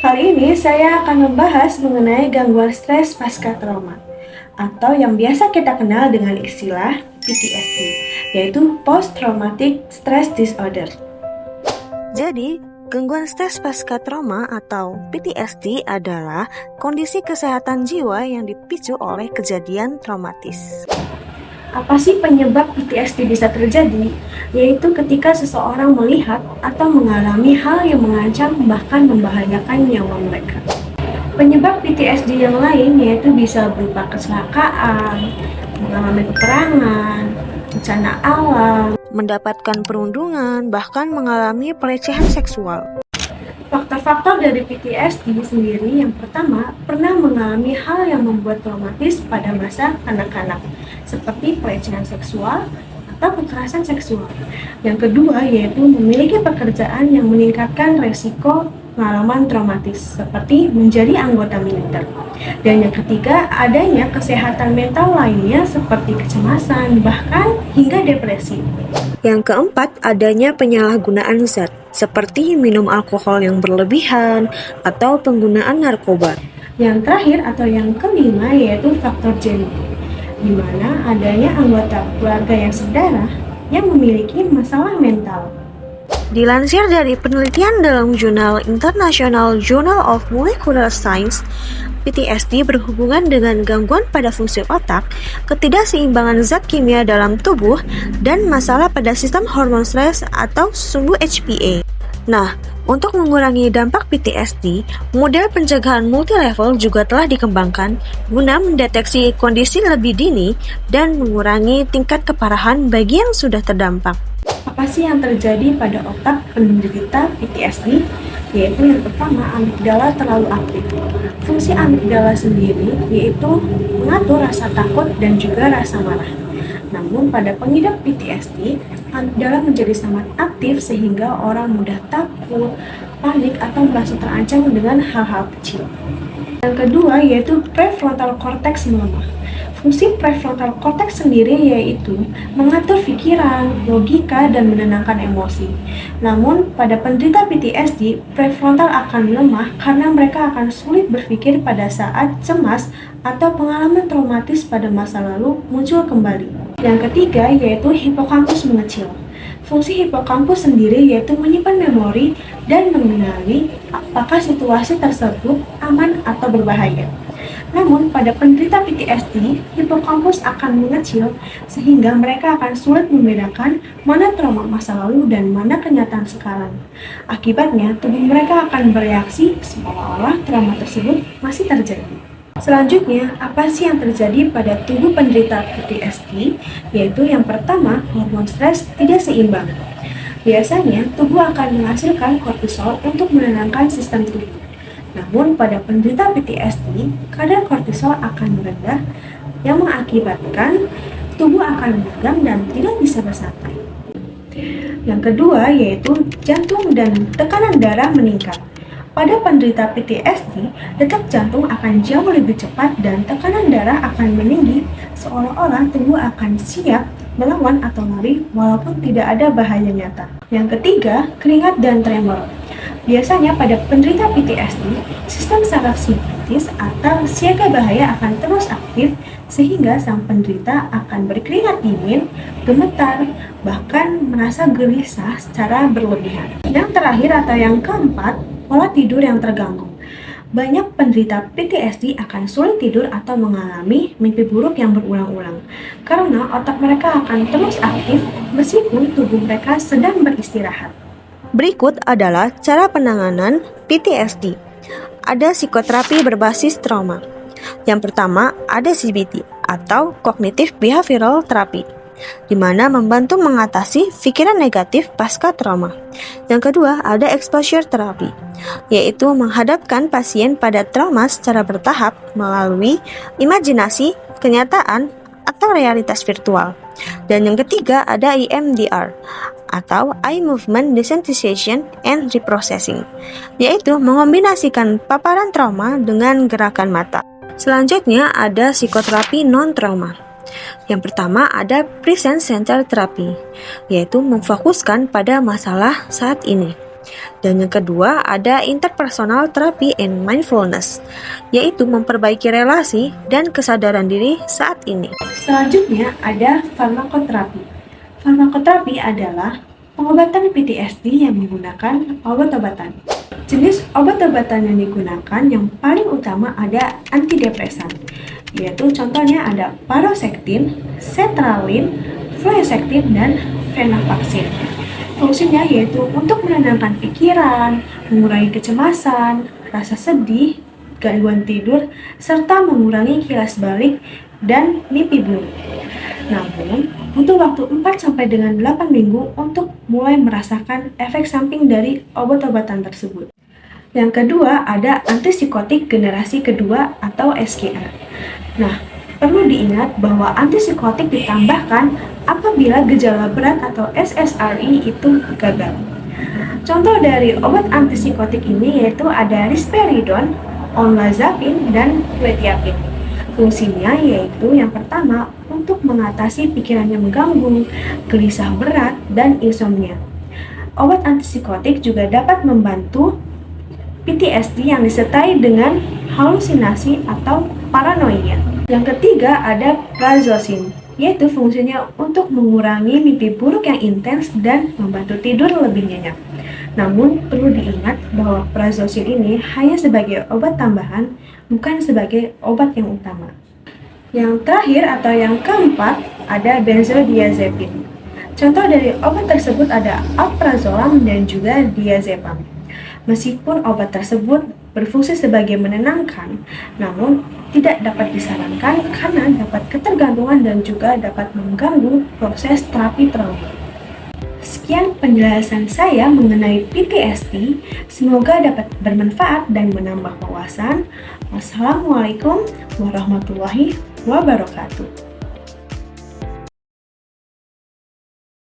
Kali ini saya akan membahas mengenai gangguan stres pasca trauma atau yang biasa kita kenal dengan istilah PTSD, yaitu Post Traumatic Stress Disorder. Jadi, gangguan stres pasca trauma atau PTSD adalah kondisi kesehatan jiwa yang dipicu oleh kejadian traumatis. Apa sih penyebab PTSD bisa terjadi? Yaitu ketika seseorang melihat atau mengalami hal yang mengancam bahkan membahayakan nyawa mereka. Penyebab PTSD yang lain yaitu bisa berupa kecelakaan, mengalami peperangan, bencana alam, Mendapatkan perundungan, bahkan mengalami pelecehan seksual. Faktor-faktor dari PTSD sendiri yang pertama, pernah mengalami hal yang membuat traumatis pada masa kanak-kanak, seperti pelecehan seksual atau kekerasan seksual. Yang kedua, yaitu memiliki pekerjaan yang meningkatkan resiko pengalaman traumatis, seperti menjadi anggota militer. Dan yang ketiga, adanya kesehatan mental lainnya seperti kecemasan, bahkan hingga depresi. Yang keempat, adanya penyalahgunaan zat, seperti minum alkohol yang berlebihan atau penggunaan narkoba. Yang terakhir atau yang kelima yaitu faktor genetik, di mana adanya anggota keluarga yang sedarah yang memiliki masalah mental. Dilansir dari penelitian dalam jurnal International Journal of Molecular Science, PTSD berhubungan dengan gangguan pada fungsi otak, ketidakseimbangan zat kimia dalam tubuh, dan masalah pada sistem hormon stres atau sumbu HPA. Nah, untuk mengurangi dampak PTSD, model pencegahan multilevel juga telah dikembangkan guna mendeteksi kondisi lebih dini dan mengurangi tingkat keparahan bagi yang sudah terdampak. Apa sih yang terjadi pada otak penderita PTSD? Yaitu yang pertama, amigdala terlalu aktif. Fungsi amigdala sendiri yaitu mengatur rasa takut dan juga rasa marah. Namun pada pengidap PTSD, amigdala menjadi sangat aktif sehingga orang mudah takut, panik, atau merasa terancam dengan hal-hal kecil. Yang kedua yaitu prefrontal cortex melemah. Fungsi prefrontal cortex sendiri yaitu mengatur pikiran, logika, dan menenangkan emosi. Namun, pada penderita PTSD, prefrontal akan lemah karena mereka akan sulit berpikir pada saat cemas atau pengalaman traumatis pada masa lalu muncul kembali. Yang ketiga yaitu hipokampus mengecil. Fungsi hipokampus sendiri yaitu menyimpan memori dan mengenali apakah situasi tersebut aman atau berbahaya. Namun, pada penderita PTSD, hipokampus akan mengecil sehingga mereka akan sulit membedakan mana trauma masa lalu dan mana kenyataan sekarang. Akibatnya, tubuh mereka akan bereaksi seolah-olah trauma tersebut masih terjadi. Selanjutnya, apa sih yang terjadi pada tubuh penderita PTSD? Yaitu yang pertama, hormon stres tidak seimbang. Biasanya, tubuh akan menghasilkan kortisol untuk menenangkan sistem tubuh. Namun, pada penderita PTSD, kadar kortisol akan merendah yang mengakibatkan tubuh akan menegang dan tidak bisa bersantai. Yang kedua yaitu jantung dan tekanan darah meningkat. Pada penderita PTSD, detak jantung akan jauh lebih cepat dan tekanan darah akan meninggi seolah-olah tubuh akan siap melawan atau lari walaupun tidak ada bahaya nyata. Yang ketiga, keringat dan tremor. Biasanya pada penderita PTSD, sistem saraf simpatis atau siaga bahaya akan terus aktif sehingga sang penderita akan berkeringat dingin, gemetar, bahkan merasa gelisah secara berlebihan. Yang terakhir atau yang keempat, pola tidur yang terganggu. Banyak penderita PTSD akan sulit tidur atau mengalami mimpi buruk yang berulang-ulang karena otak mereka akan terus aktif meskipun tubuh mereka sedang beristirahat. Berikut adalah cara penanganan PTSD. Ada psikoterapi berbasis trauma. Yang pertama, ada CBT atau Cognitive Behavioral Therapy, di mana membantu mengatasi pikiran negatif pasca trauma. Yang kedua, ada exposure therapy, yaitu menghadapkan pasien pada trauma secara bertahap melalui imajinasi, kenyataan, atau realitas virtual. Dan yang ketiga, ada EMDR atau Eye Movement Desensitization and Reprocessing, yaitu mengombinasikan paparan trauma dengan gerakan mata. Selanjutnya ada psikoterapi non-trauma. Yang pertama ada Present Center Therapy, yaitu memfokuskan pada masalah saat ini. Dan yang kedua ada interpersonal therapy and mindfulness, yaitu memperbaiki relasi dan kesadaran diri saat ini. Selanjutnya ada farmakoterapi. Farmakoterapi adalah pengobatan PTSD yang menggunakan obat-obatan. Jenis obat-obatan yang digunakan yang paling utama ada antidepresan, yaitu contohnya ada paroxetine, sertralin, fluoxetine, dan venlafaxine. Fungsinya yaitu untuk menenangkan pikiran, mengurangi kecemasan, rasa sedih, gangguan tidur, serta mengurangi kilas balik dan mimpi buruk. Namun, butuh waktu 4 sampai dengan 8 minggu untuk mulai merasakan efek samping dari obat-obatan tersebut. Yang kedua ada antipsikotik generasi kedua atau SGA. Nah, perlu diingat bahwa antipsikotik ditambahkan apabila gejala berat atau SSRI itu gagal. Contoh dari obat antipsikotik ini yaitu ada risperidon, olanzapine, dan quetiapine. Fungsinya yaitu yang pertama untuk mengatasi pikiran yang mengganggu, gelisah berat, dan insomnia. Obat antipsikotik juga dapat membantu PTSD yang disertai dengan halusinasi atau paranoia. Yang ketiga ada prazosin, yaitu fungsinya untuk mengurangi mimpi buruk yang intens dan membantu tidur lebih nyenyak. Namun perlu diingat bahwa prazosin ini hanya sebagai obat tambahan, bukan sebagai obat yang utama. Yang terakhir atau yang keempat ada benzodiazepine. Contoh dari obat tersebut ada alprazolam dan juga diazepam. Meskipun obat tersebut berfungsi sebagai menenangkan, namun tidak dapat disarankan karena dapat ketergantungan dan juga dapat mengganggu proses terapi trauma. Sekian penjelasan saya mengenai PTSD, semoga dapat bermanfaat dan menambah wawasan. Wassalamualaikum warahmatullahi wabarakatuh.